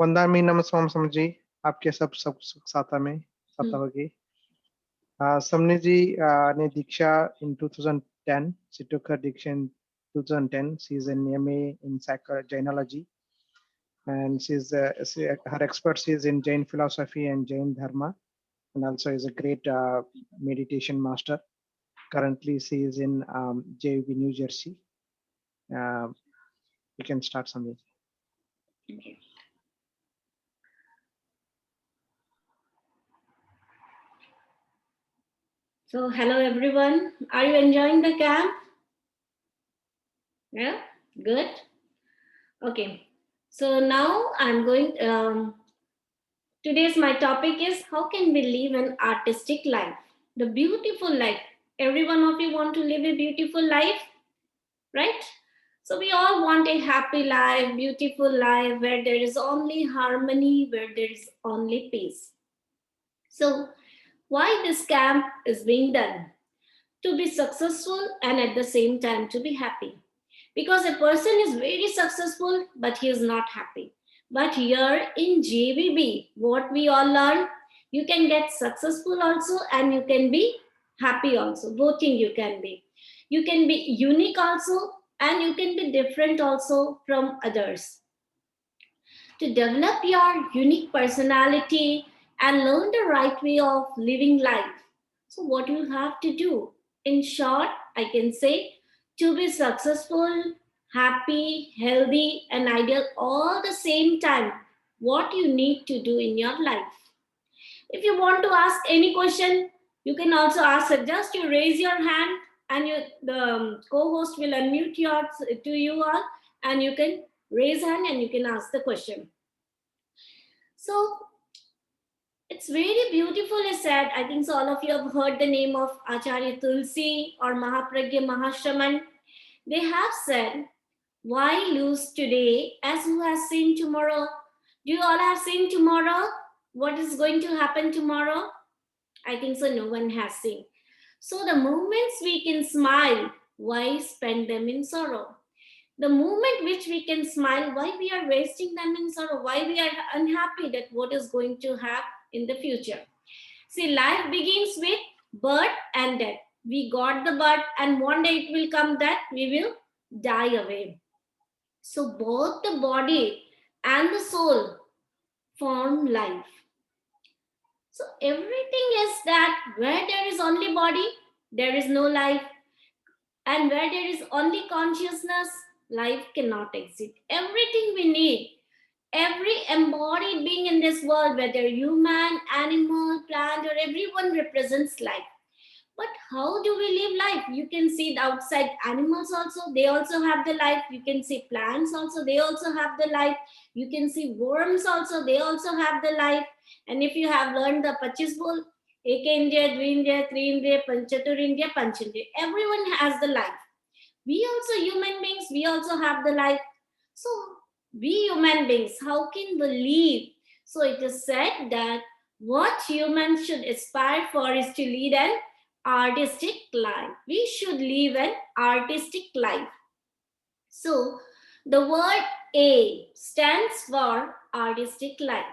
वंदामी नमस्कार समझी आपके सब सब सुख साता में साता Hmm. होगी समनी जी ने दीक्षा in 2010 she took her diksha in 2010 she is an MA in Jainology and her expertise is in Jain philosophy and Jain dharma and also is a great meditation master. Currently she is in JVB New Jersey. You can start Samani. Okay. So, hello everyone. Are you enjoying the camp? Yeah, good. Okay. So now I'm going. Today's my topic is how can we live an artistic life, the beautiful life. Every one of you want to live a beautiful life, right? So we all want a happy life, beautiful life where there is only harmony, where there is only peace. So why this camp is being done? To be successful and at the same time to be happy. Because a person is very successful but he is not happy. But here in JVB, what we all learn, you can get successful also and you can be happy also. Both things you can be. You can be unique also and you can be different also from others. To develop your unique personality and learn the right way of living life. So, what you have to do? In short, I can say to be successful, happy, healthy, and ideal all the same time, what you need to do in your life. If you want to ask any question, you can also ask it. Just you raise your hand, and the co-host will unmute to you all, and you can raise hand and you can ask the question. So it's very beautifully said. I think so all of you have heard the name of Acharya Tulsi or Mahapragya Mahashraman. They have said, why lose today as who has seen tomorrow? Do you all have seen tomorrow? What is going to happen tomorrow? I think so no one has seen. So the moments we can smile, why spend them in sorrow? The moment which we can smile, why we are wasting them in sorrow? Why we are unhappy that what is going to happen in the future? See, life begins with birth and death. We got the birth, and one day it will come that we will die away. So both the body and the soul form life. So everything is that where there is only body, there is no life. And where there is only consciousness, life cannot exist. Everything we need, every embodied being in this world, whether human, animal, plant, or everyone represents life. But how do we live life? You can see the outside animals also, they also have the life. You can see plants also, they also have the life. You can see worms also, they also have the life. And if you have learned the Pachis Ekendriya, Dvindriya, Trindriya, Panchaturindriya, Panchendriya. Everyone has the life. We also human beings, we also have the life. So we human beings, how can we live? So it is said that what humans should aspire for is to lead an artistic life. We should live an artistic life. So the word A stands for artistic life.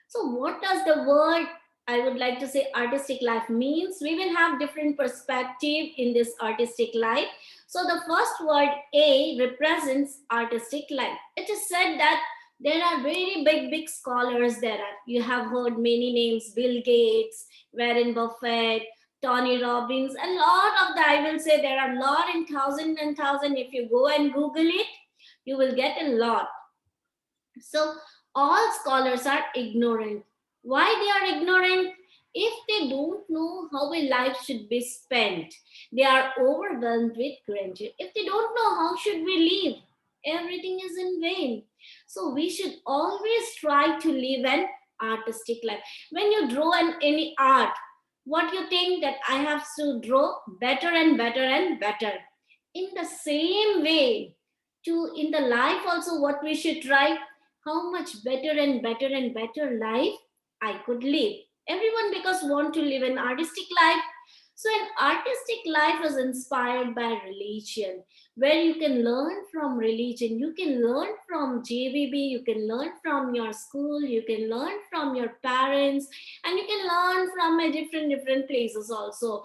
So, what does the word I would like to say artistic life means? We will have different perspective in this artistic life. So, the first word A represents artistic life. It is said that there are very big scholars there. You have heard many names: Bill Gates, Warren Buffett, Tony Robbins. A lot of the I will say there are a lot in thousand and thousand. If you go and Google it, you will get a lot. So all scholars are ignorant. Why they are ignorant? If they don't know how a life should be spent, they are overwhelmed with grandeur. If they don't know how should we live, everything is in vain. So we should always try to live an artistic life. When you draw any art, what you think that I have to draw better and better and better. In the same way, to in the life also what we should try, how much better and better and better life I could live. Everyone because want to live an artistic life. So an artistic life is inspired by religion, where you can learn from religion, you can learn from JVB, you can learn from your school, you can learn from your parents, and you can learn from a different places also.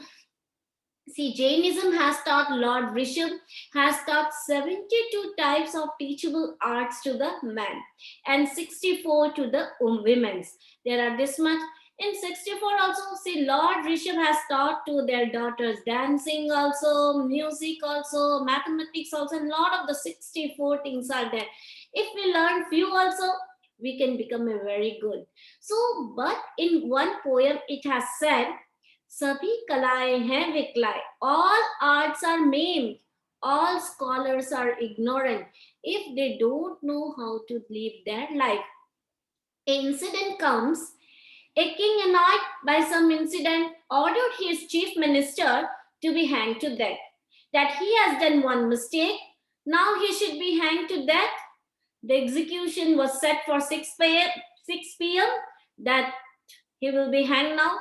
See, Jainism has taught Lord Rishabh has taught 72 types of teachable arts to the men and 64 to the women's. There are this much. In 64 also, see, Lord Rishabh has taught to their daughters dancing also, music also, mathematics also, and a lot of the 64 things are there. If we learn few also, we can become a very good. So, but in one poem it has said, सभी कलाएं हैं विकलाएं, all arts are maimed, all scholars are ignorant if they don't know how to live their life. An incident comes. A king, annoyed by some incident, ordered his chief minister to be hanged to death. That he has done one mistake, now he should be hanged to death. The execution was set for 6 p.m. That he will be hanged now.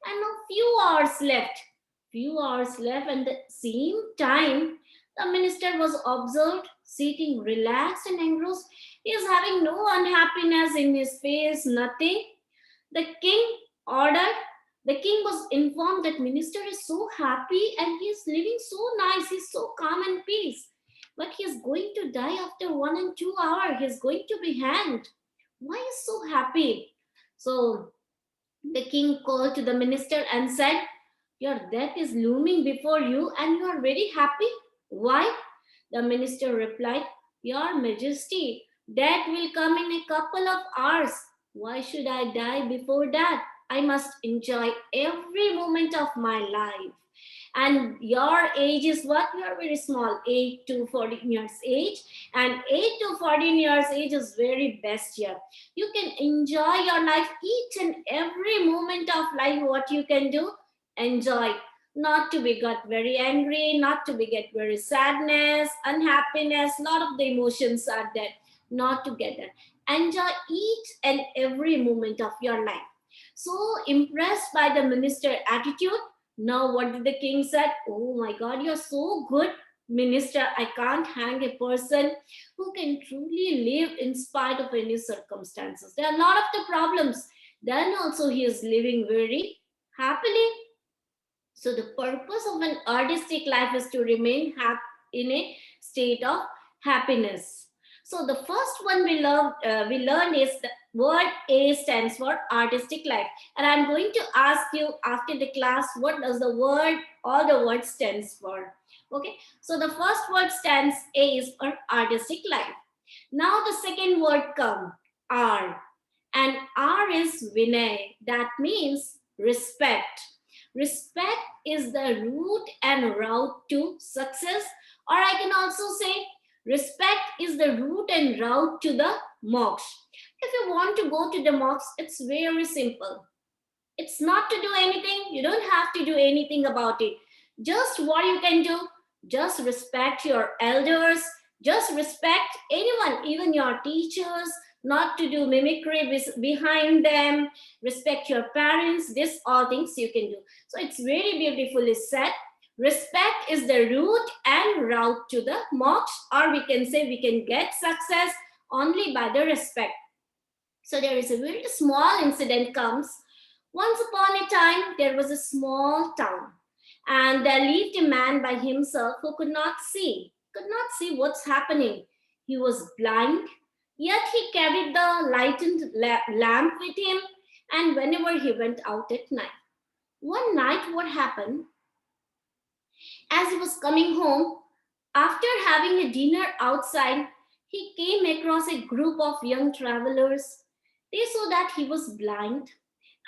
And now few hours left, and the same time the minister was observed sitting relaxed and engrossed. He is having no unhappiness in his face, nothing. The king ordered, the king was informed that minister is so happy and he is living so nice, he's so calm and peace. But he is going to die after 1 and 2 hours. He is going to be hanged. Why is so happy? So the king called to the minister and said, your death is looming before you and you are very happy. Why? The minister replied, your majesty, death will come in a couple of hours. Why should I die before that? I must enjoy every moment of my life. And your age is what? You are very small, 8 to 14 years age. And 8 to 14 years age is very best year. You can enjoy your life, each and every moment of life. What you can do? Enjoy. Not to be got very angry, not to be get very sadness, unhappiness, lot of the emotions are there. Not to get that. Enjoy each and every moment of your life. So impressed by the minister attitude, now what did the king said? Oh my God, you're so good, minister. I can't hang a person who can truly live in spite of any circumstances. There are a lot of the problems. Then also he is living very happily. So the purpose of an artistic life is to remain in a state of happiness. So the first one we learned is the word A stands for artistic life. And I'm going to ask you after the class, what does the word, all the words stands for? Okay, so the first word stands A is for artistic life. Now the second word come, R. And R is Vinay. That means respect. Respect is the root and route to success, or I can also say respect is the route and route to the moksha. If you want to go to the moksha, it's very simple. It's not to do anything. You don't have to do anything about it. Just what you can do, just respect your elders, just respect anyone, even your teachers, not to do mimicry behind them, respect your parents, this all things you can do. So it's very beautifully said. Respect is the route and route to the moksha, or we can say we can get success only by the respect. So there is a very small incident comes. Once upon a time, there was a small town, and there lived a man by himself who could not see what's happening. He was blind, yet he carried the lighted lamp with him, and whenever he went out at night. One night, what happened? As he was coming home, after having a dinner outside, he came across a group of young travelers. They saw that he was blind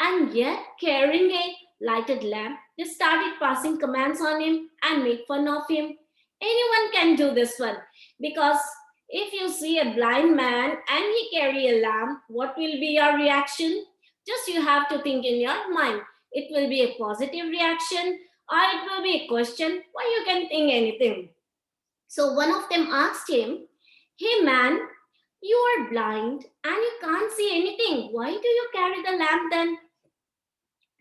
and yet carrying a lighted lamp. They started passing commands on him and make fun of him. Anyone can do this one, because if you see a blind man and he carry a lamp, what will be your reaction? Just you have to think in your mind. It will be a positive reaction or it will be a question. Why you can think anything? So one of them asked him, hey man, you are blind and you can't see anything. Why do you carry the lamp then?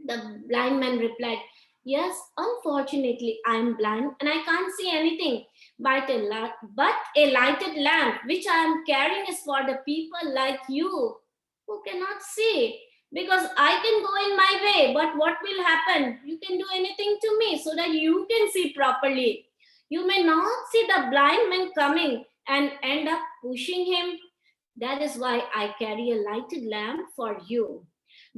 The blind man replied, Yes, unfortunately, I'm blind and I can't see anything. But a lighted lamp, which I am carrying, is for the people like you who cannot see. Because I can go in my way, but what will happen? You can do anything to me so that you can see properly. You may not see the blind man coming and end up pushing him. That is why I carry a lighted lamp for you.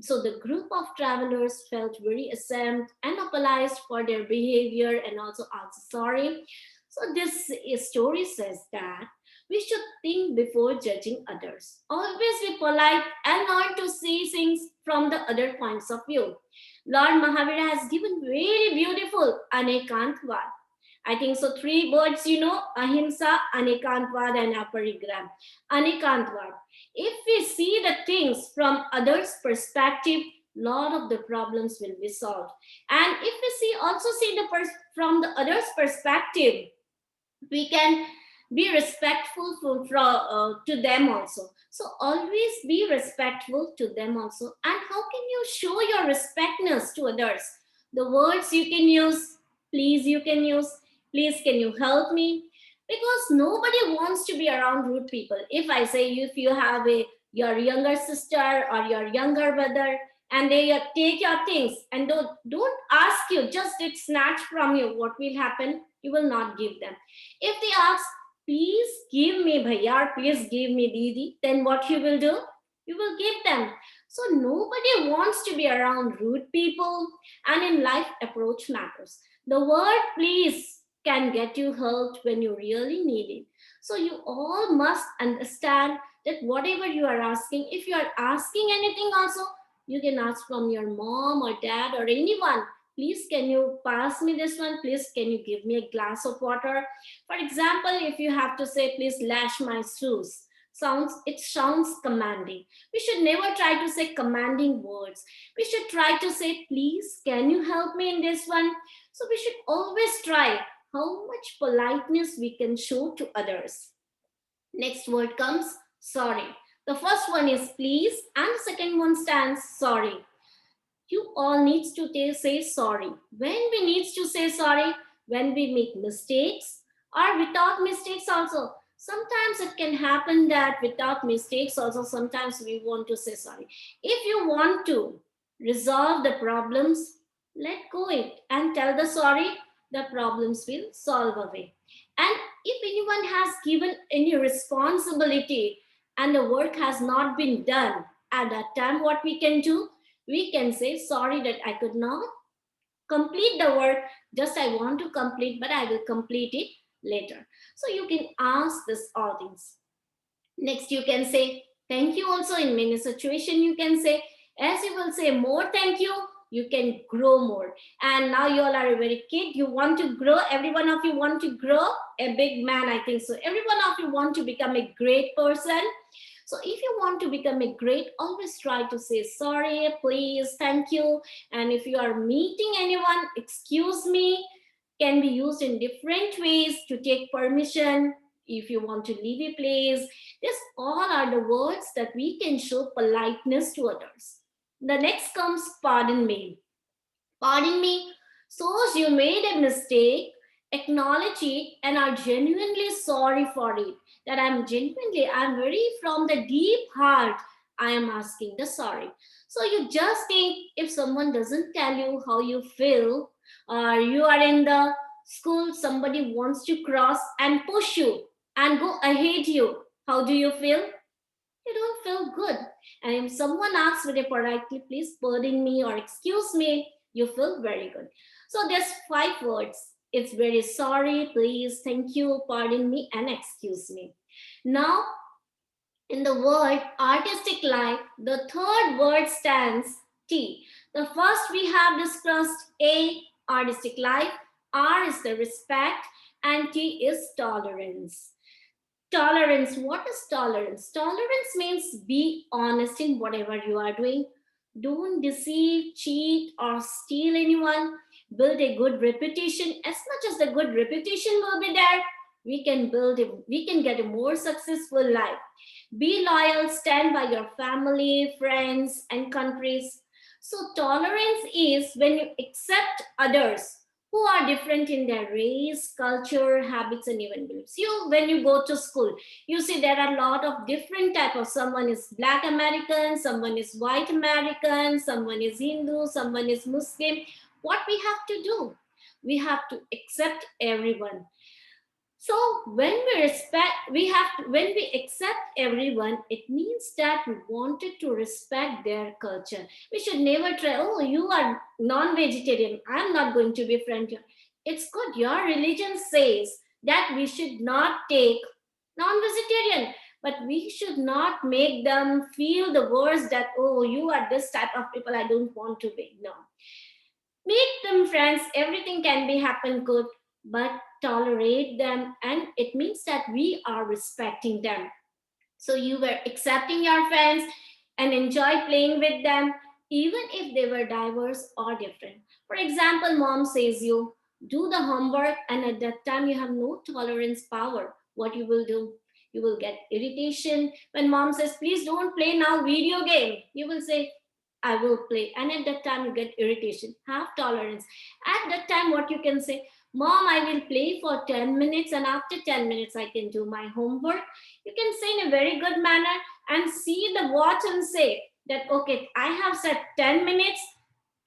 So the group of travelers felt very ashamed and apologized for their behavior and also asked sorry. So this story says that we should think before judging others. Always be polite and learn to see things from the other points of view. Lord Mahavira has given very beautiful Anekantvad. I think so. Three words, ahimsa, anekantvad, and aparigram. Anekantvad. If we see the things from others' perspective, lot of the problems will be solved. And if we also see from the others' perspective, we can be respectful to them also. So always be respectful to them also. And how can you show your respectness to others? The words you can use, please you can use, please can you help me? Because nobody wants to be around rude people. If I say, if you have your younger sister or your younger brother and they take your things and don't ask you, just it snatch from you, what will happen? You will not give them. If they ask, please give me bhaiya, please give me didi, then what you will do? You will give them. So nobody wants to be around rude people, and in life, approach matters. The word please can get you help when you really need it. So you all must understand that whatever you are asking, if you are asking anything also, you can ask from your mom or dad or anyone. Please, can you pass me this one? Please, can you give me a glass of water? For example, if you have to say, please lash my shoes, it sounds commanding. We should never try to say commanding words. We should try to say, please, can you help me in this one? So we should always try how much politeness we can show to others. Next word comes sorry. The first one is please, and the second one stands sorry. You all needs to say sorry. When we needs to say sorry, when we make mistakes or without mistakes also. Sometimes it can happen that without mistakes also, sometimes we want to say sorry. If you want to resolve the problems, let go it and tell the sorry, the problems will solve away. And if anyone has given any responsibility and the work has not been done at that time, what we can do? We can say, sorry that I could not complete the work, just I want to complete, but I will complete it later. So you can ask this all things. Next, you can say thank you also. In many situations you can say, as you will say more thank you can grow more. And now you all are a very kid, you want to grow, every one of you want to grow a big man, I think so. Every one of you want to become a great person. So if you want to become a great, always try to say sorry, please, thank you. And if you are meeting anyone, excuse me, can be used in different ways to take permission. If you want to leave a place, these all are the words that we can show politeness to others. The next comes pardon me. Pardon me. So you made a mistake, acknowledge it, and are genuinely sorry for it. That I'm very from the deep heart, I am asking the sorry. So you just think if someone doesn't tell you how you feel, or you are in the school, somebody wants to cross and push you and go ahead you, how do you feel? You don't feel good. And if someone asks very politely, please pardon me or excuse me, you feel very good. So there's 5 words. It's very sorry, please, thank you, pardon me, and excuse me. Now, in the word artistic life, the third word stands T. The first we have discussed A, artistic life, R is the respect, and T is tolerance. Tolerance. What is tolerance? Tolerance means be honest in whatever you are doing. Don't deceive, cheat, or steal anyone. Build a good reputation. As much as the good reputation will be there, we can get a more successful life. Be loyal, stand by your family, friends, and countries. So tolerance is when you accept others who are different in their race, culture, habits, and even beliefs. When you go to school, you see there are a lot of different type of, someone is Black American, someone is white American, someone is Hindu, someone is Muslim. What we have to do? We have to accept everyone. So when we when we accept everyone, it means that we wanted to respect their culture. We should never try, oh, you are non-vegetarian, I'm not going to be friend here. It's good. Your religion says that we should not take non-vegetarian, but we should not make them feel the worst that, oh, you are this type of people, I don't want to be. No, make them friends, everything can be happen good, but tolerate them, and it means that we are respecting them. So you were accepting your friends and enjoy playing with them, even if they were diverse or different. For example, mom says you do the homework, and at that time you have no tolerance power. What you will do? You will get irritation. When mom says, please don't play now video game, you will say, I will play. And at that time, you get irritation. Have tolerance. At that time, what you can say, Mom, I will play for 10 minutes, and after 10 minutes, I can do my homework. You can say in a very good manner and see the watch and say that, okay, I have set 10 minutes.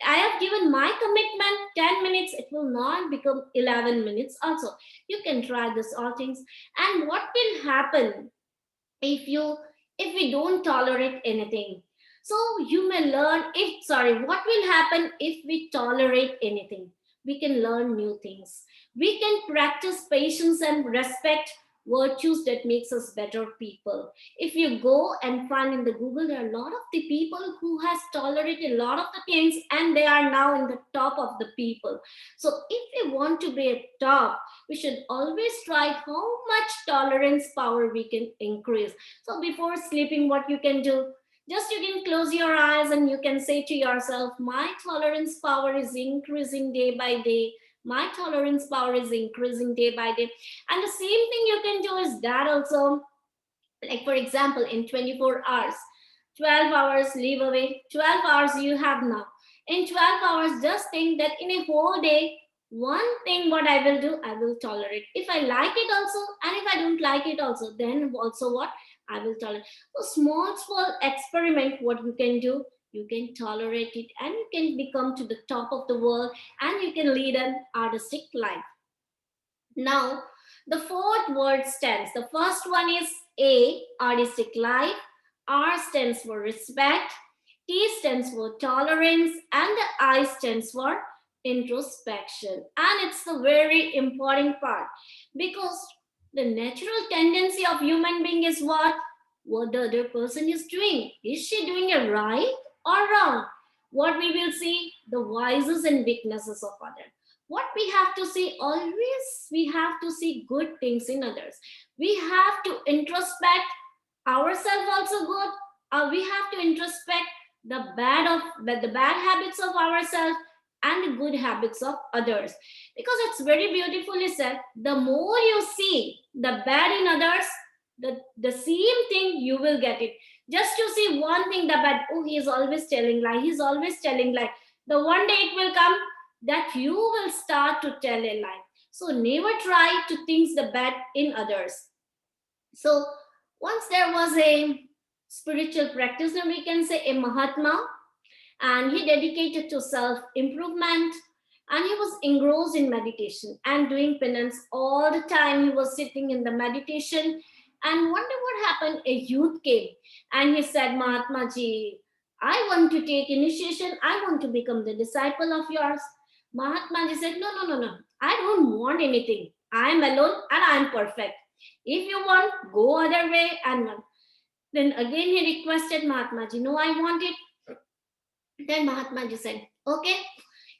I have given my commitment 10 minutes. It will not become 11 minutes also. You can try this all things. And what will happen if you if we don't tolerate anything? So you may learn, if sorry what will happen if we tolerate anything? We can learn new things. We can practice patience and respect, virtues that makes us better people. If you go and find in the Google, there are a lot of the people who has tolerated a lot of the things, and they are now in the top of the people. So if we want to be a top, we should always try how much tolerance power we can increase. So before sleeping, what you can do, just you can close your eyes and you can say to yourself, my tolerance power is increasing day by day. My tolerance power is increasing day by day. And the same thing you can do is that also, like for example, in 24 hours, 12 hours leave away, 12 hours you have now. In 12 hours, just think that in a whole day, one thing what I will do, I will tolerate. If I like it also, and if I don't like it also, then also what? I will tolerate. So small experiment, what you can do, you can tolerate it, and you can become to the top of the world, and you can lead an artistic life. Now, the fourth word stands. The first one is A, artistic life. R stands for respect. T stands for tolerance. And the I stands for introspection. And it's the very important part, because the natural tendency of human being is what? What the other person is doing. Is she doing it right or wrong? What we will see? The vices and weaknesses of others. What we have to see, always we have to see good things in others. We have to introspect ourselves also good. We have to introspect the bad habits of ourselves and the good habits of others, because it's very beautifully said, the more you see the bad in others, the same thing you will get it. Just to see one thing, the bad, oh, he is always telling lie, he's always telling lie, the one day it will come that you will start to tell a lie. So never try to think the bad in others. So once there was a spiritual practitioner, we can say a Mahatma, and he dedicated to self improvement, and he was engrossed in meditation and doing penance all the time. He was sitting in the meditation, and one day what happened, a youth came and he said, Mahatma ji, I want to take initiation, I want to become the disciple of yours. Mahatma ji said, no, I don't want anything, I am alone and I am perfect. If you want, go other way. And then again he requested Mahatma ji, no, I want it. Then Mahatma ji said, okay.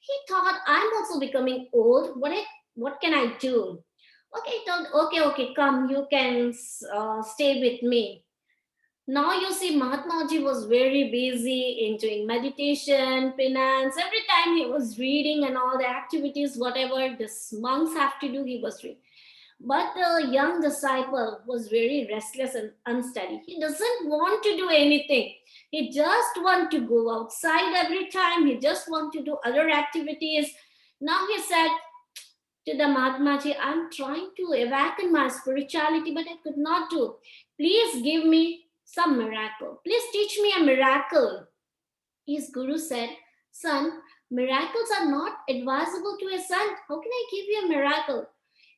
He thought, I'm also becoming old. What can I do? Okay, he told, okay, come, you can stay with me. Now you see, Mahatma ji was very busy in doing meditation, penance. Every time he was reading and all the activities, whatever the monks have to do, he was doing. But the young disciple was very restless and unsteady. He doesn't want to do anything. He just want to go outside every time. He just want to do other activities. Now he said to the Mahatmaji, I'm trying to awaken my spirituality, but I could not do. Please give me some miracle. Please teach me a miracle. His guru said, son, miracles are not advisable to a son. How can I give you a miracle?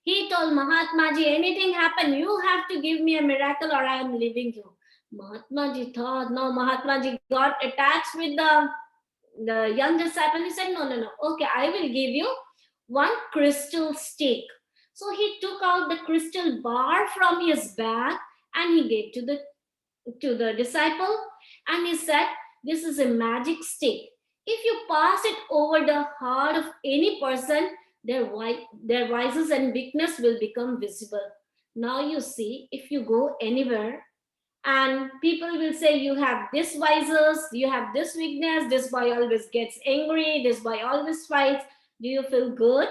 He told Mahatmaji, anything happen, you have to give me a miracle or I am leaving you. Mahatmaji thought, no, Mahatmaji got attached with the young disciple. He said, no, no, no. Okay, I will give you one crystal stick. So he took out the crystal bar from his bag and he gave to the disciple, and he said, this is a magic stick. If you pass it over the heart of any person, their vices and weakness will become visible. Now you see, if you go anywhere and people will say you have this vices, you have this weakness, this boy always gets angry, this boy always fights, do you feel good?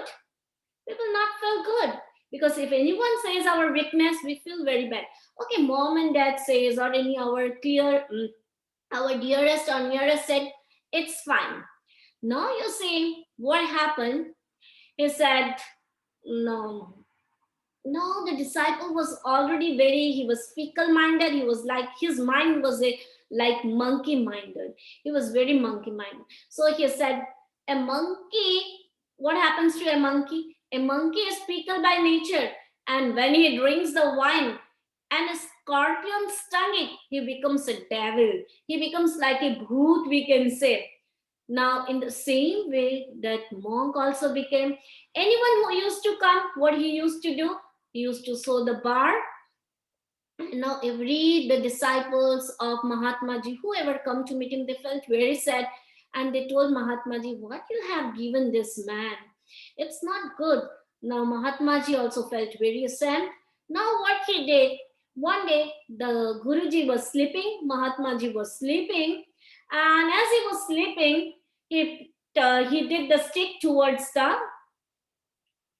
We will not feel good, because if anyone says our weakness, we feel very bad. Okay, mom and dad says, or any our dearest or nearest said, it's fine. Now you see what happened. He said, no, no, the disciple was already he was fickle minded. He was like, his mind was like monkey minded. He was very monkey minded. So he said, a monkey, what happens to a monkey? A monkey is fickle by nature. And when he drinks the wine and a scorpion stung it, he becomes a devil. He becomes like a bhoot, we can say. Now, in the same way that monk also became, anyone who used to come, what he used to do, he used to sow the bar. Now the disciples of Mahatmaji, whoever come to meet him, they felt very sad, and they told Mahatmaji, what you have given this man, it's not good. Now Mahatmaji also felt very sad. Now what he did, one day the Guruji was sleeping, Mahatmaji was sleeping, and as he was sleeping, he did the stick towards the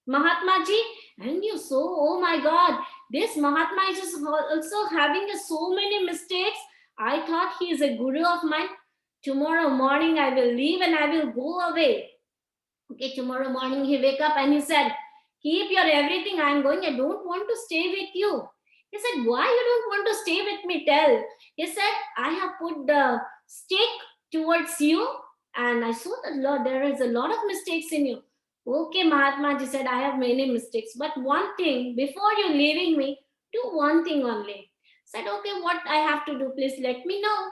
Mahatmaji, and you saw, oh my God, this Mahatma is also having so many mistakes. I thought he is a guru of mine. Tomorrow morning I will leave and I will go away. Okay, tomorrow morning he wake up and he said, keep your everything, I am going, I don't want to stay with you. He said, why you don't want to stay with me, tell. He said, I have put the stick towards you and I saw that there is a lot of mistakes in you. Okay, Mahatmaji said, I have many mistakes, but one thing, before you leaving me, do one thing only. Said, okay, what I have to do, please let me know.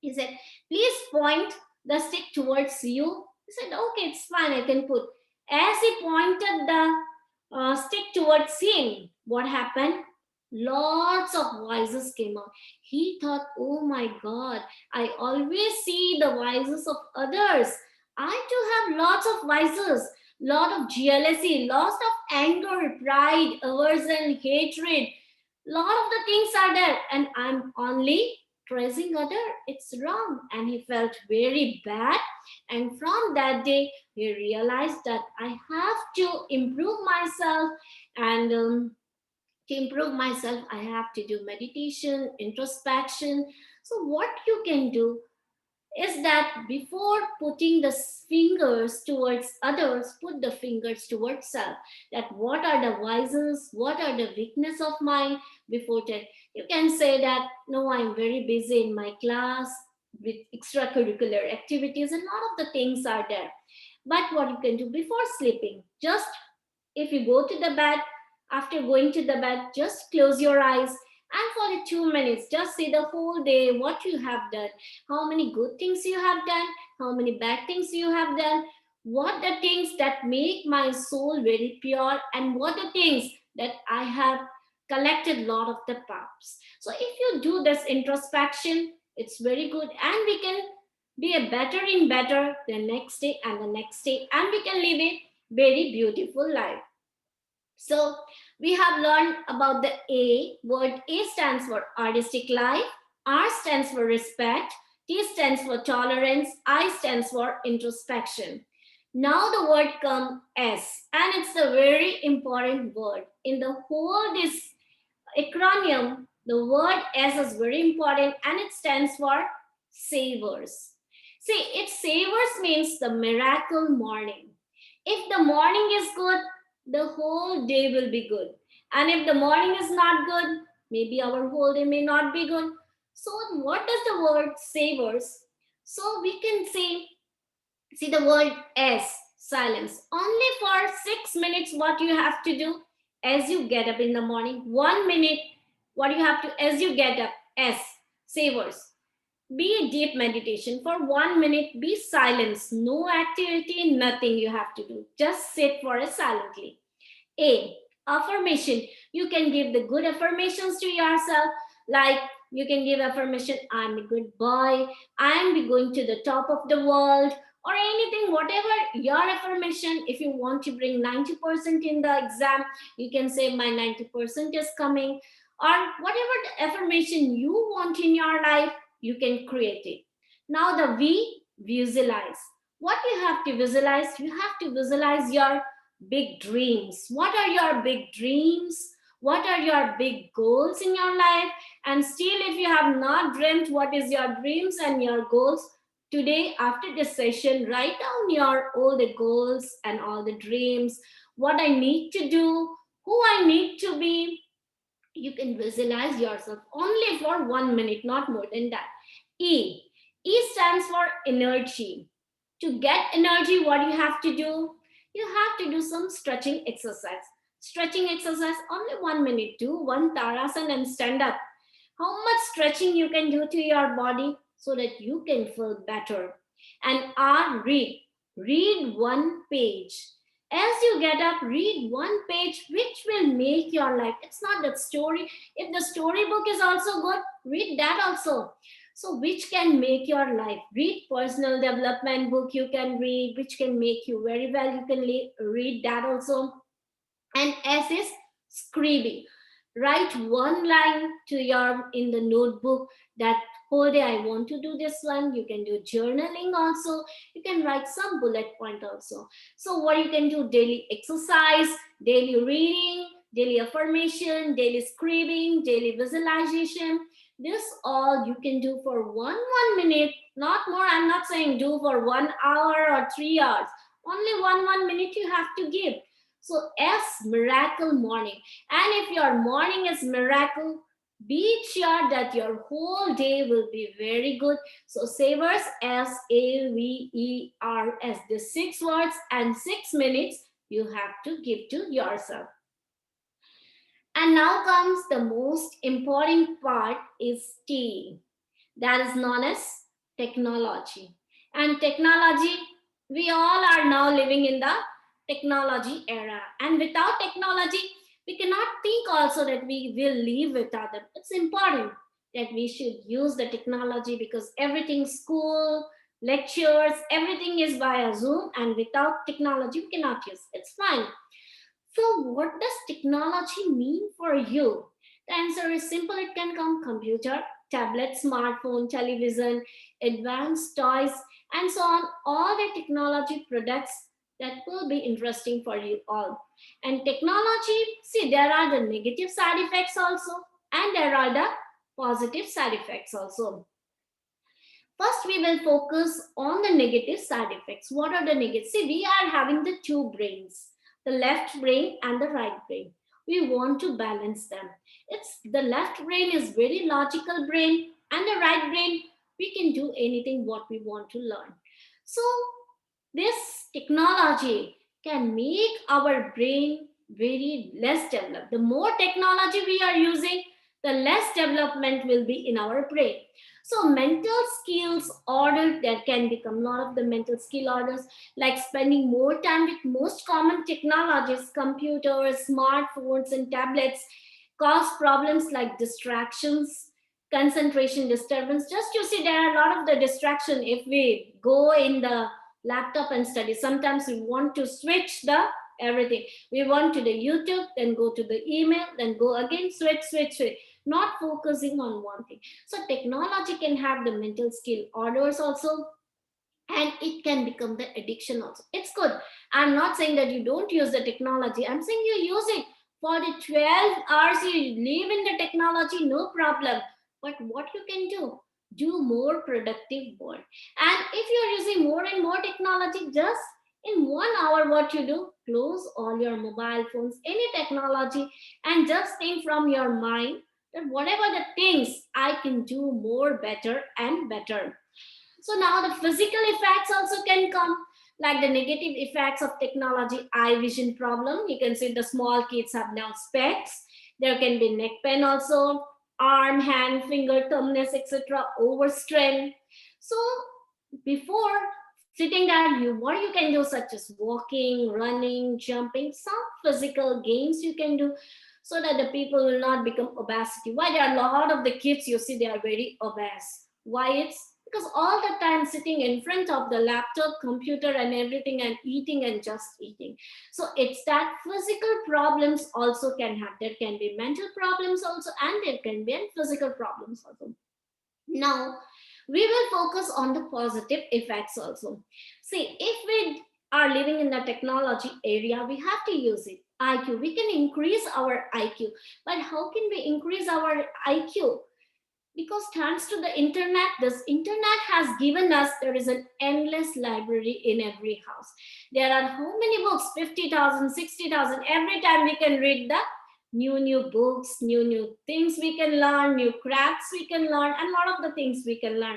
He said, please point the stick towards you. He said, okay, it's fine, I can put. As he pointed the stick towards him, what happened? Lots of voices came out. He thought, oh my God, I always see the voices of others. I too have lots of vices, lot of jealousy, lots of anger, pride, aversion, hatred. Lot of the things are there, and I'm only praising other. It's wrong, and he felt very bad. And from that day, he realized that I have to improve myself, and to improve myself, I have to do meditation, introspection. So, what you can do is that before putting the fingers towards others, put the fingers towards self. That what are the vices, what are the weakness of mine before that. You can say that, no, I'm very busy in my class with extracurricular activities, and a lot of the things are there. But what you can do before sleeping, just if you go to the bed, after going to the bed, just close your eyes and for the 2 minutes, just see the whole day what you have done, how many good things you have done, how many bad things you have done, what the things that make my soul very pure, and what the things that I have collected a lot of the paths. So if you do this introspection, it's very good, and we can be a better in better the next day and the next day, and we can live a very beautiful life. So we have learned about the A word. A stands for artistic life, R stands for respect, T stands for tolerance, I stands for introspection. Now the word come S, and it's a very important word. In the whole this acronym, the word S is very important and it stands for savors. See, it savors means the miracle morning. If the morning is good, the whole day will be good. And if the morning is not good, maybe our whole day may not be good. So, what does the word savors? So, we can say, see the word S, silence. Only for 6 minutes, what you have to do as you get up in the morning. 1 minute, what you have to, as you get up, S, savors. Be a deep meditation for 1 minute, be silence, no activity, nothing you have to do. Just sit for it silently. A, affirmation. You can give the good affirmations to yourself, like you can give affirmation, I'm a good boy, I'm going to the top of the world, or anything, whatever your affirmation. If you want to bring 90% in the exam, you can say, my 90% is coming, or whatever the affirmation you want in your life, you can create it. Now, the V, visualize. What you have to visualize? You have to visualize your big dreams. What are your big dreams? What are your big goals in your life? And still, if you have not dreamt what is your dreams and your goals, today after this session, write down your all the goals and all the dreams, what I need to do, who I need to be. You can visualize yourself only for 1 minute, not more than that. E. E stands for energy. To get energy, what you have to do? You have to do some stretching exercise. Stretching exercise, only 1 minute. Do one Tarasan and stand up. How much stretching you can do to your body so that you can feel better. And R, read. Read one page. As you get up, read one page which will make your life. It's not that story. If the storybook is also good, read that also. So which can make your life. Read personal development book you can read, which can make you very well. You can read that also. And S is scribbing. Write one line to your in the notebook that whole day I want to do this one. You can do journaling also. You can write some bullet point also. So what you can do, daily exercise, daily reading, daily affirmation, daily scribbing, daily visualization. This all you can do for one minute, not more. I'm not saying do for 1 hour or 3 hours. Only one minute you have to give. So S, miracle morning. And if your morning is miracle, be sure that your whole day will be very good. So savers, SAVERS, the 6 words and 6 minutes you have to give to yourself. And now comes the most important part is T. That is known as technology. And technology, we all are now living in the technology era. And without technology, we cannot think also that we will live without them. It's important that we should use the technology because everything, school, lectures, everything is via Zoom, and without technology, we cannot use. It's fine. So, what does technology mean for you? The answer is simple. It can come computer, tablet, smartphone, television, advanced toys, and so on. All the technology products that will be interesting for you all. And technology, see, there are the negative side effects also, and there are the positive side effects also. First, we will focus on the negative side effects. What are the negatives? See, we are having the two brains, the left brain and the right brain. We want to balance them. It's the left brain is very logical brain, and the right brain, we can do anything what we want to learn. So this technology can make our brain very less developed. The more technology we are using, the less development will be in our brain. So mental skills order, there can become a lot of the mental skill orders, like spending more time with most common technologies, computers, smartphones, and tablets, cause problems like distractions, concentration disturbance. Just you see, there are a lot of the distraction if we go in the laptop and study. Sometimes we want to switch the everything. We want to the YouTube, then go to the email, then go again, switch, not focusing on one thing. So technology can have the mental skill orders also. and it can become the addiction also. It's good. I'm not saying that you don't use the technology. I'm saying you use it for the 12 hours you live in the technology, no problem. But what you can do more productive work. And if you're using more and more technology, just in 1 hour, what you do, close all your mobile phones, any technology, and just think from your mind that whatever the things I can do more better and better. So now the physical effects also can come, like the negative effects of technology, eye vision problem. You can see the small kids have now specs. There can be neck pain also, arm, hand, finger, thumbnails, etc. Overstrain. So before sitting down, what you can do, such as walking, running, jumping, some physical games you can do, so that the people will not become obesity. Why there are a lot of the kids you see they are very obese? Why it's because all the time sitting in front of the laptop, computer, and everything, and eating and just eating. So it's that physical problems also can have. There can be mental problems also, and there can be physical problems also. Now, we will focus on the positive effects also. See, if we are living in the technology area, we have to use it. IQ, we can increase our IQ. But how can we increase our IQ? Because thanks to the internet, this internet has given us, there is an endless library in every house. There are how many books? 50,000, 60,000. Every time we can read the new books, new things we can learn, new crafts we can learn, and a lot of the things we can learn.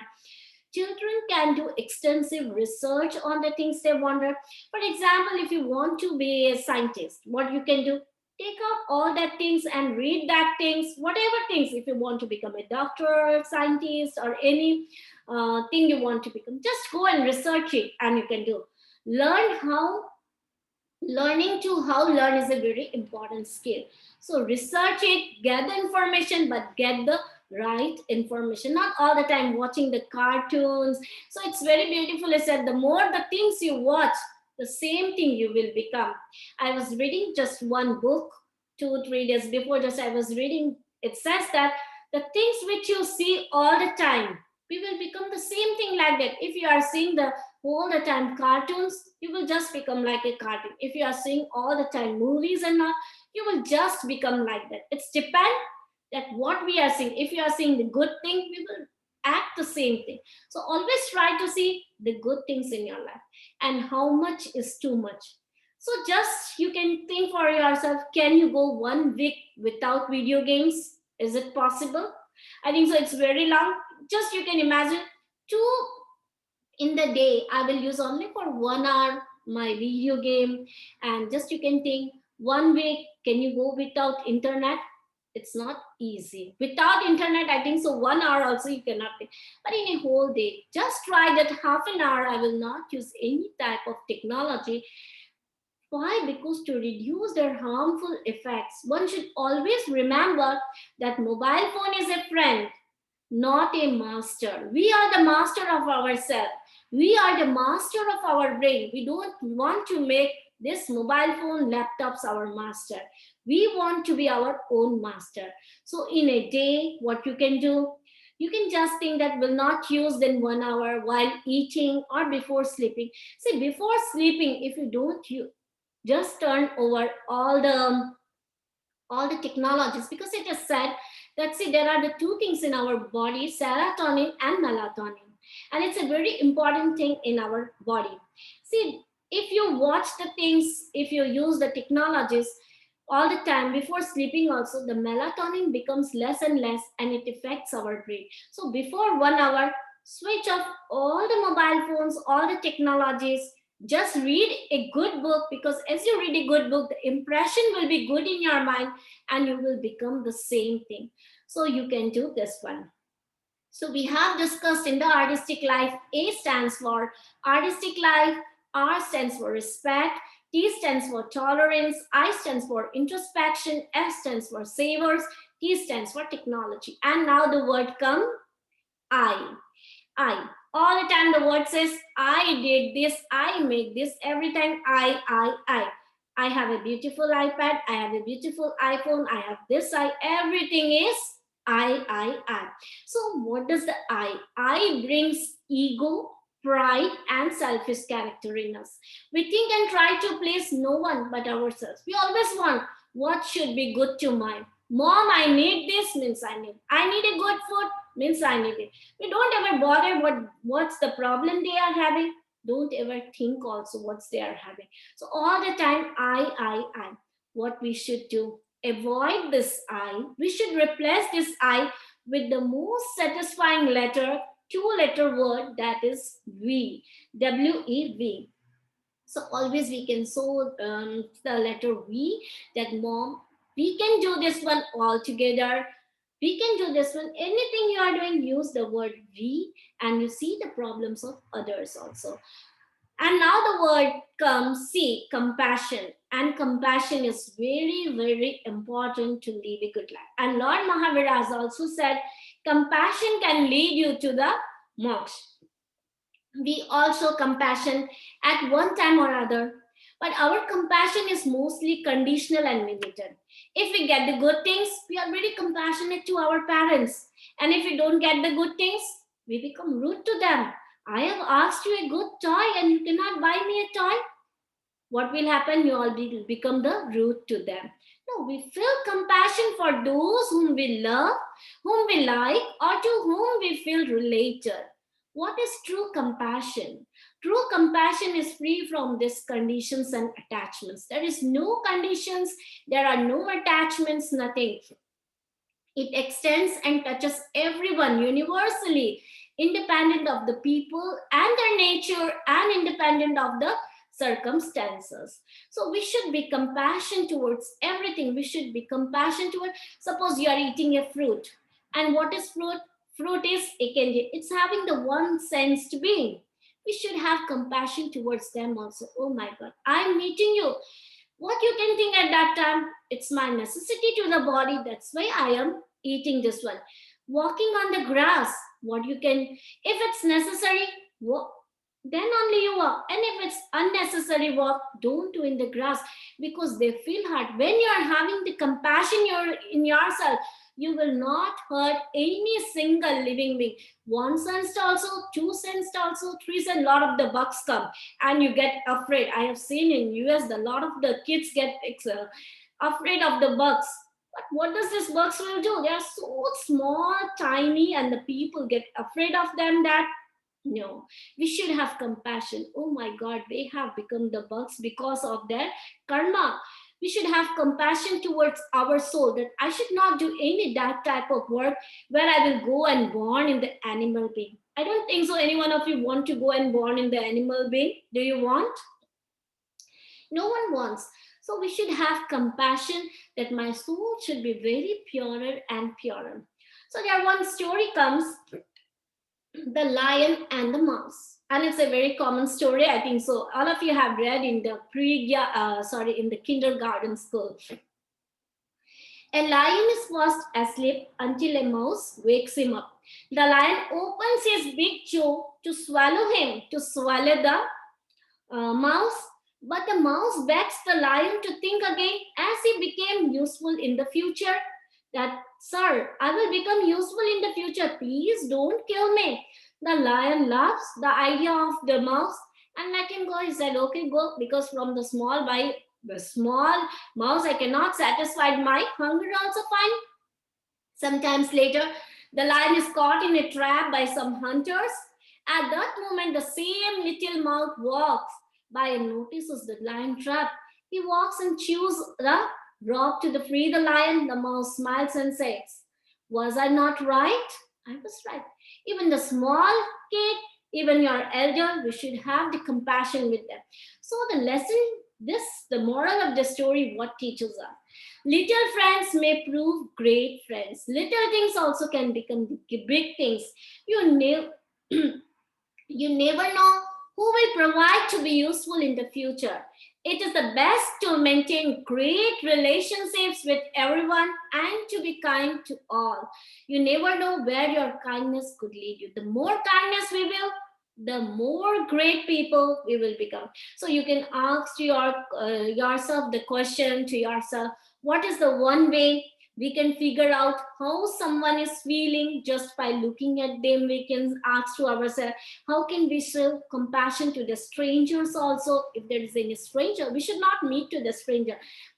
Children can do extensive research on the things they wonder. For example, if you want to be a scientist, what you can do, take out all that things and read that things, whatever things. If you want to become a doctor, scientist, or any thing you want to become, just go and research it, and you can do. Learn how Learning to how learn is a very important skill. So research it, get the information, but get the right information, not all the time watching the cartoons. So it's very beautiful. I said the more the things you watch, the same thing you will become. I was reading just one book 2 3 days before, just I was reading, it says that the things which you see all the time, we will become the same thing like that. If you are seeing the all the time cartoons, you will just become like a cartoon. If you are seeing all the time movies and all, you will just become like that. It's depend that what we are seeing. If you are seeing the good thing, we will act the same thing. So always try to see the good things in your life, and how much is too much. So just you can think for yourself, can you go 1 week without video games? Is it possible? I think so. It's very long. Just you can imagine, two in the day I will use only for 1 hour my video game. And just you can think, 1 week can you go without internet? It's not easy. Without internet, I think so 1 hour also you cannot think. But in a whole day, just try that half an hour I will not use any type of technology. Why? Because to reduce their harmful effects, one should always remember that mobile phone is a friend, not a master. We are the master of ourselves. We are the master of our brain. We don't want to make this mobile phone, laptops our master. We want to be our own master. So in a day, what you can do, you can just think that will not use then 1 hour while eating or before sleeping. See, before sleeping, if you don't use, just turn over all the technologies, because it is said that, see, there are the two things in our body, serotonin and melatonin, and it's a very important thing in our body. See, if you watch the things, if you use the technologies all the time before sleeping also, the melatonin becomes less and less, and it affects our brain. So before 1 hour, switch off all the mobile phones, all the technologies. Just read a good book, because as you read a good book, the impression will be good in your mind, and you will become the same thing. So you can do this one. So we have discussed in the artistic life, A stands for artistic life, R stands for respect, T stands for tolerance, I stands for introspection, S stands for savors, T stands for technology. And now the word come, I. I. All the time the word says, I did this, I made this, every time I. I have a beautiful iPad, I have a beautiful iPhone, I have this, everything is I. So what does the I? I brings ego, pride, and selfish character in us. We think and try to please no one but ourselves. We always want what should be good to my mom. I need this means I need a good food means I need it. We don't ever bother what's the problem they are having. Don't ever think also what's they are having. So all the time I. What we should do? Avoid this I. We should replace this I with the most satisfying letter, two-letter word, that is we. W-E-V. So always we can so the letter V, that mom, we can do this one all together. We can do this one. Anything you are doing, use the word we, and you see the problems of others also. And now the word comes, see, compassion. And compassion is very, very important to live a good life. And Lord Mahavira has also said, compassion can lead you to the moksha. We also compassion at one time or other, but our compassion is mostly conditional and limited. If we get the good things, we are very compassionate to our parents, and if we don't get the good things, we become rude to them. I have asked you a good toy and you cannot buy me a toy. What will happen? You all will become the rude to them. No, we feel compassion for those whom we love, whom we like, or to whom we feel related. What is true compassion? True compassion is free from these conditions and attachments. There is no conditions, there are no attachments, nothing. It extends and touches everyone universally, independent of the people and their nature, and independent of the circumstances. So we should be compassionate towards everything. We should be compassionate towards, suppose you are eating a fruit. And what is fruit? Fruit is it's having the one sense to being. We should have compassion towards them also. Oh my God, I'm meeting you. What you can think at that time, it's my necessity to the body, that's why I am eating this one. Walking on the grass, what you can, if it's necessary, then only you walk, and if it's unnecessary walk, don't do in the grass, because they feel hurt. When you are having the compassion in yourself, you will not hurt any single living being. One sense also, two sense also, three sense, lot of the bugs come and you get afraid. I have seen in US a lot of the kids get afraid of the bugs. But what does this bugs will do? They are so small, tiny, and the people get afraid of them. That no, we should have compassion. Oh my God, they have become the bugs because of their karma. We should have compassion towards our soul, that I should not do any that type of work where I will go and born in the animal being. I don't think so any one of you want to go and born in the animal being. Do you want? No one wants. So we should have compassion that my soul should be very purer and purer. So there one story comes, the lion and the mouse, and it's a very common story, I think so all of you have read in the in the kindergarten school. A lion is fast asleep until a mouse wakes him up. The lion opens his big jaw to swallow him, to swallow the mouse, but the mouse begs the lion to think again, as he became useful in the future. That, sir, I will become useful in the future. Please don't kill me. The lion loves the idea of the mouse and let him go. He said, okay, go, because from the small mouse, I cannot satisfy my hunger also fine. Sometimes later, the lion is caught in a trap by some hunters. At that moment, the same little mouse walks by and notices the lion trap. He walks and chews the rope to free the lion. The mouse smiles and says, was I not right? I was right. Even the small kid, even your elder, we should have the compassion with them. So the lesson, the moral of the story, what teaches us? Little friends may prove great friends. Little things also can become big things. You never, you never know who will provide to be useful in the future. It is the best to maintain great relationships with everyone and to be kind to all. You never know where your kindness could lead you. The more kindness we will, the more great people we will become. So you can ask yourself the question to yourself, what is the one way We can figure out how someone is feeling just by looking at them. We can ask to ourselves, how can we show compassion to the strangers also? If there is any stranger, we should not meet to the stranger.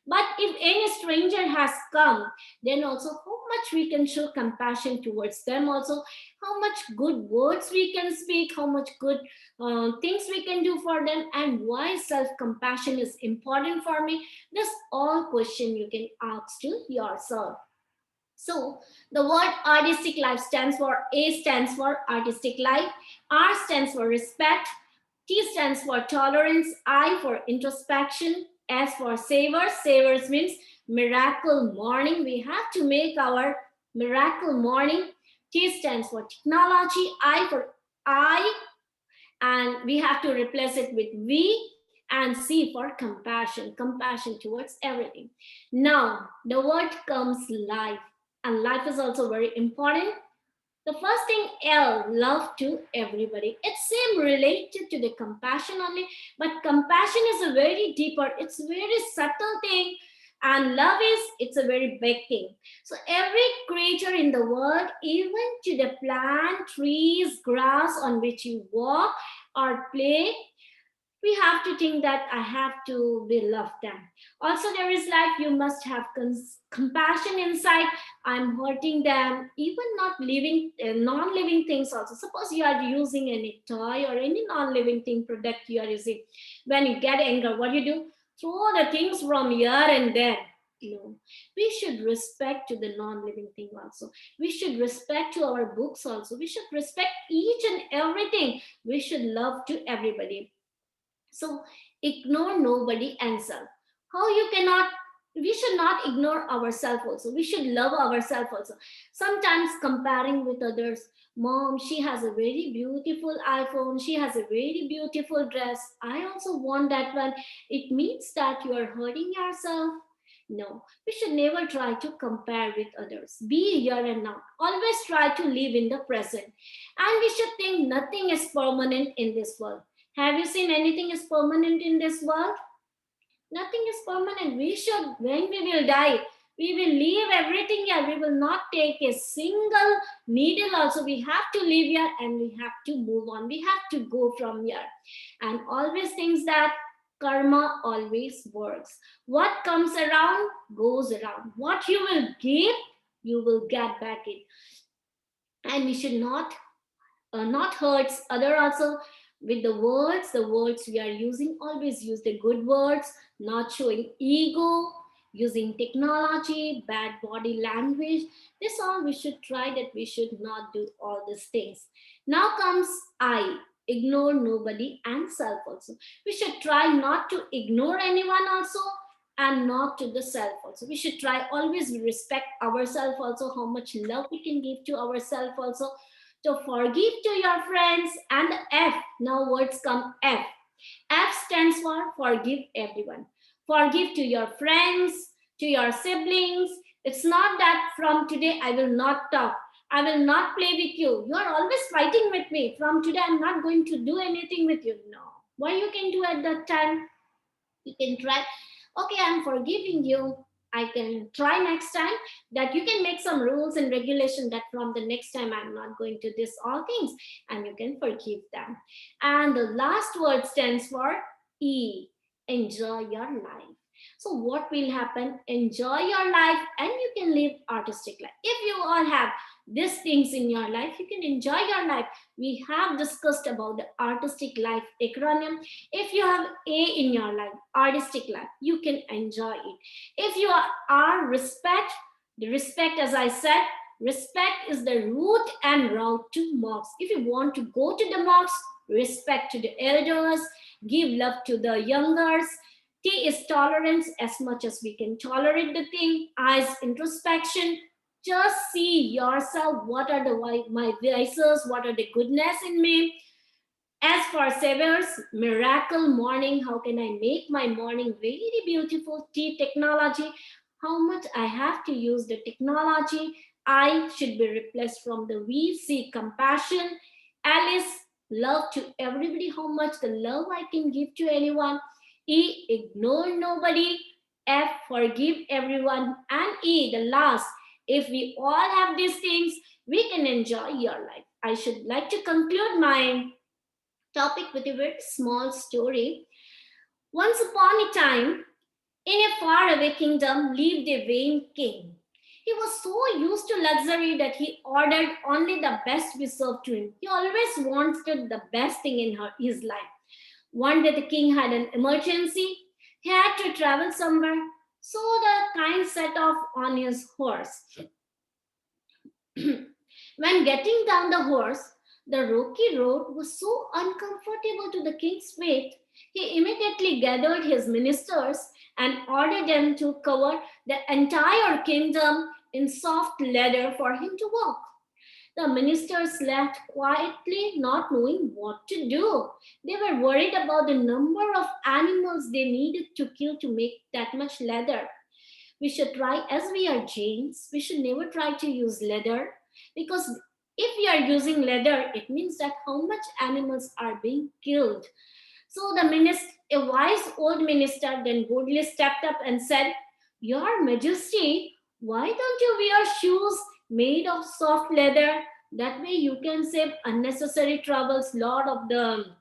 But if any stranger has come, then also how much we can show compassion towards them also, how much good words we can speak, how much good things we can do for them, and why self-compassion is important for me. This all question you can ask to yourself. So the word artistic life stands for, A stands for artistic life, R stands for respect, T stands for tolerance, I for introspection, S for savors. Savors means miracle morning. We have to make our miracle morning. T stands for technology, I for I, and we have to replace it with V, and C for compassion, compassion towards everything. Now the word comes life, and life is also very important. The first thing, L, love to everybody. It's same related to the compassion only, but compassion is a very deeper, it's a very subtle thing, and love is, it's a very big thing. So every creature in the world, even to the plant, trees, grass on which you walk or play, we have to think that I have to be loved them. Also, there is life, you must have compassion inside. I'm hurting them, even not living, non-living things also. Suppose you are using any toy or any non-living thing product you are using. When you get anger, what do? Throw the things from here and there. We should respect to the non-living thing also. We should respect to our books also. We should respect each and everything. We should love to everybody. So ignore nobody and self. How you cannot, we should not ignore ourselves also. We should love ourselves also. Sometimes comparing with others, mom, she has a very beautiful iPhone, she has a very beautiful dress, I also want that one. It means that you are hurting yourself. No, we should never try to compare with others. Be here and now. Always try to live in the present. And we should think nothing is permanent in this world. Have you seen anything is permanent in this world? Nothing is permanent. We should, when we will die, we will leave everything here. We will not take a single needle also. We have to live here and we have to move on. We have to go from here. And always thinks that karma always works. What comes around goes around. What you will give, you will get back it. And we should not hurts other also. With the words we are using, always use the good words, not showing ego, using technology, bad body language. This all we should try, that we should not do all these things. Now comes I, ignore nobody and self also. We should try not to ignore anyone also, and not to the self also. We should try always respect ourselves also, how much love we can give to ourselves also. So forgive to your friends. And F, now words come F. F stands for forgive everyone. Forgive to your friends, to your siblings. It's not that from today I will not talk, I will not play with you. You are always fighting with me. From today I'm not going to do anything with you. No. What you can do at that time? You can try, okay, I'm forgiving you. I can try next time, that you can make some rules and regulation that from the next time I'm not going to this all things, and you can forgive them. And the last word stands for E, enjoy your life. So what will happen? Enjoy your life and you can live artistic life. If you all have these things in your life, you can enjoy your life. We have discussed about the artistic life acronym. If you have A in your life, artistic life, you can enjoy it. If you are respect, the respect, as I said, respect is the route and route to mosque. If you want to go to the mosque, respect to the elders, give love to the youngers. T is tolerance, as much as we can tolerate the thing. I is introspection. Just see yourself, what are my vices, what are the goodness in me. As for savers, miracle morning, how can I make my morning very beautiful? T, technology, how much I have to use the technology. I should be replaced from the V. C, compassion. Alice, love to everybody, how much the love I can give to anyone. E, ignore nobody. F, forgive everyone, and E, the last. If we all have these things, we can enjoy your life. I should like to conclude my topic with a very small story. Once upon a time, in a faraway kingdom lived a vain king. He was so used to luxury that he ordered only the best be served to him. He always wanted the best thing in his life. One day the king had an emergency. He had to travel somewhere. So the king set off on his horse. When getting down the horse, the rocky road was so uncomfortable to the king's feet, he immediately gathered his ministers and ordered them to cover the entire kingdom in soft leather for him to walk. The ministers left quietly, not knowing what to do. They were worried about the number of animals they needed to kill to make that much leather. We should try, as we are Jains, we should never try to use leather, because if we are using leather, it means that how much animals are being killed. So the minister, a wise old minister, then boldly stepped up and said, "Your Majesty, why don't you wear shoes made of soft leather? That way you can save unnecessary troubles. Lot of the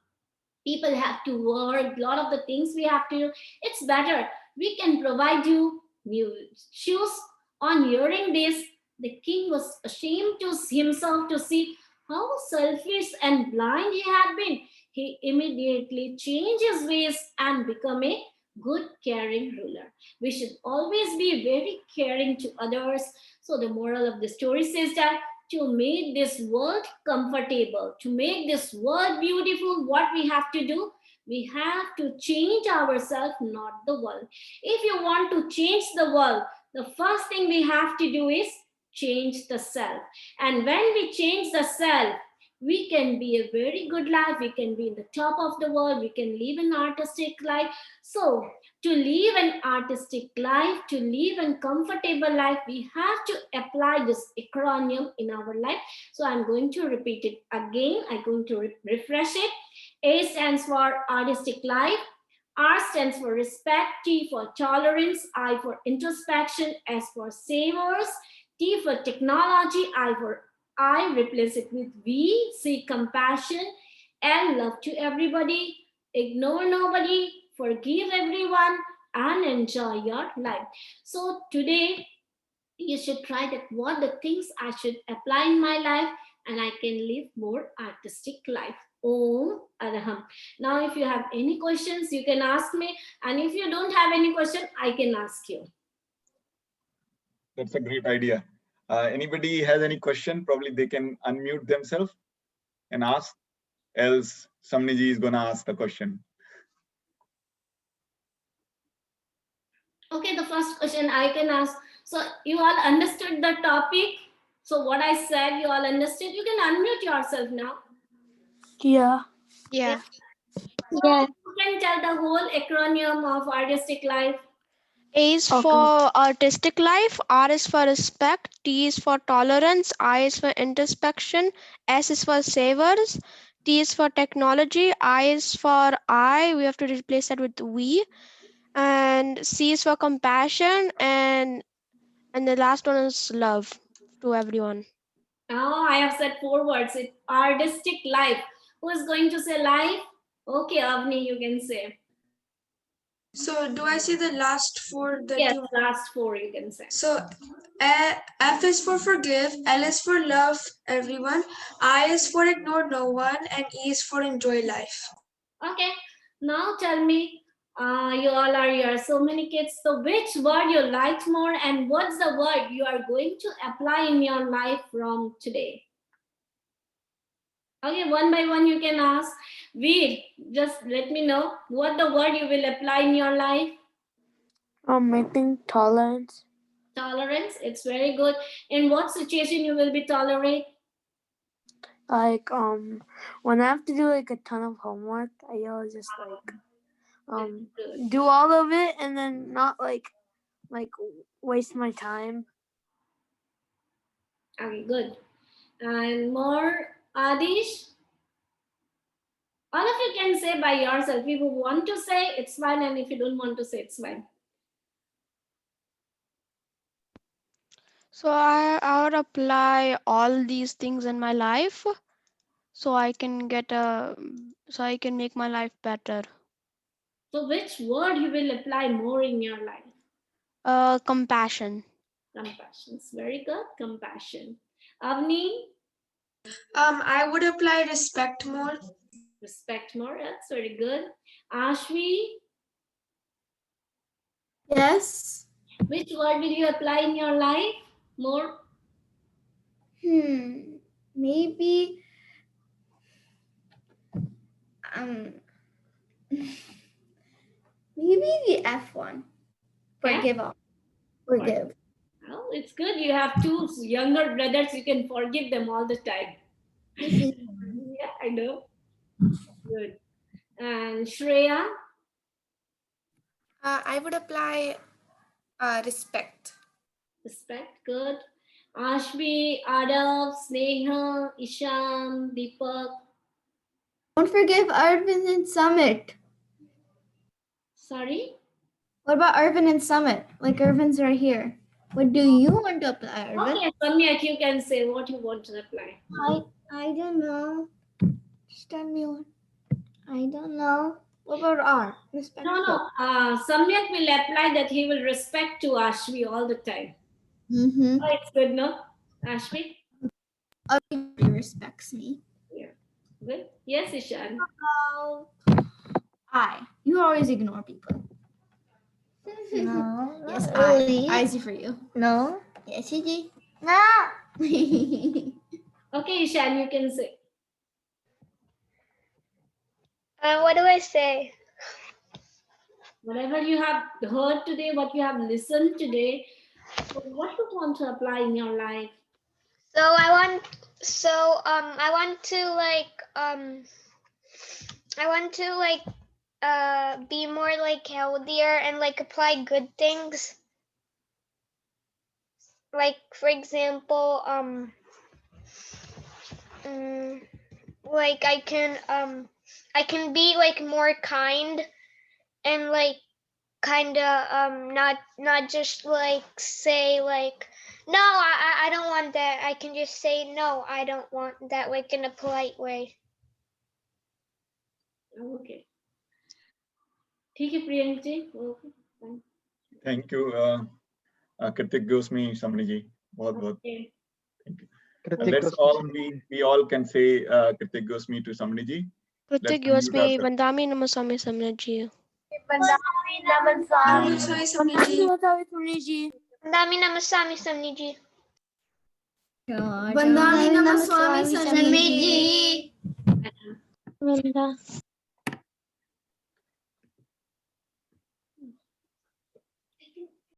people have to work, lot of the things we have to do. It's better. We can provide you new shoes." On hearing this, the king was ashamed to himself to see how selfish and blind he had been. He immediately changed his ways and became a good, caring ruler. We should always be very caring to others. So, the moral of the story says that to make this world comfortable, to make this world beautiful, what we have to do? We have to change ourselves, not the world. If you want to change the world, the first thing we have to do is change the self. And when we change the self, we can be a very good life. We can be in the top of the world. We can live an artistic life. So, to live an artistic life, to live a comfortable life, we have to apply this acronym in our life. So I'm going to repeat it again. I'm going to refresh it. A stands for artistic life. R stands for respect. T for tolerance. I for introspection. S for savors. T for technology. I replace it with V. C, compassion. L, love to everybody. Ignore nobody. Forgive everyone and enjoy your life. So today you should try that what the things I should apply in my life, and I can live more artistic life. Om Araham. Now if you have any questions, you can ask me, and if you don't have any question, I can ask you. That's a great idea. Anybody has any question? Probably they can unmute themselves and ask. Else, Samniji is gonna ask the question. Okay, the first question I can ask. So you all understood the topic? So what I said, you all understood? You can unmute yourself now. Yeah. Yeah. So you can tell the whole acronym of artistic life. A is for artistic life, R is for respect, T is for tolerance, I is for introspection, S is for savors, T is for technology, I is for I, we have to replace that with we, and C is for compassion, and the last one is love to everyone. Now I have said 4 words. It's artistic life. Who is going to say life? Okay, Avni, you can say. So do I say the last 4 that yes, you... last 4 you can say. So F is for forgive, L is for love everyone, I is for ignore no one, and E is for enjoy life. Okay, now tell me, you all are here, so many kids. So which word you liked more, and what's the word you are going to apply in your life from today? Okay, one by one you can ask. Veer, just let me know what the word you will apply in your life. I think tolerance. Tolerance, it's very good. In what situation you will be tolerate? Like when I have to do like a ton of homework, I always just like do all of it and then not like waste my time. Okay, good. And more, Adish? All of you can say by yourself. If you want to say, it's fine, and if you don't want to say, it's fine. So I would apply all these things in my life so I can make my life better. So which word you will apply more in your life? Compassion. Compassion. It's very good. Compassion. Avni? I would apply respect more. Respect more. That's very good. Ashvi? Yes. Which word will you apply in your life more? Maybe maybe the F one. Forgive all. Forgive. Oh, it's good. You have two younger brothers. You can forgive them all the time. Yeah, I know. Good. And Shreya? I would apply respect. Respect. Good. Ashvi, Adav, Sneha, Isham, Deepak. Don't forgive Arvin and Summit. Sorry? What about Arvin and Summit? Like Arvin's right here. What do you want to apply, Arvin? Okay, Samyak, you can say what you want to apply. I don't know. Just tell me one. I don't know. What about R? Respectful. No. Samyak will apply that he will respect to Ashvi all the time. Mm-hmm. Oh, it's good, no? Ashvi? Everybody respects me. Yeah. Good. Yes, Ishan. You always ignore people. No. Yes, really. I see for you. No. Yes, Gigi. No. Okay, Ishan, you can say. What do I say? Whatever you have heard today, what you have listened today, what you want to apply in your life? So I want to be more like healthier and like apply good things. Like for example, like I can be like more kind and like kind of not just like say like no, I don't want that. I can just say no, I don't want that, like in a polite way. Okay. ठीक है प्रियंक जी. Okay. Fine. Thank you. Kritik Gosmi, Samani ji. बहुत. Okay. Thank you. Kritik Let's Gosmi. all we all can say Kritik Gosmi to Samani ji. Kritik Let's unmute Gosmi, ourselves. Vandami Namasami Samnaji. Dami namasami samniji. Vandami Namaswami Samiji.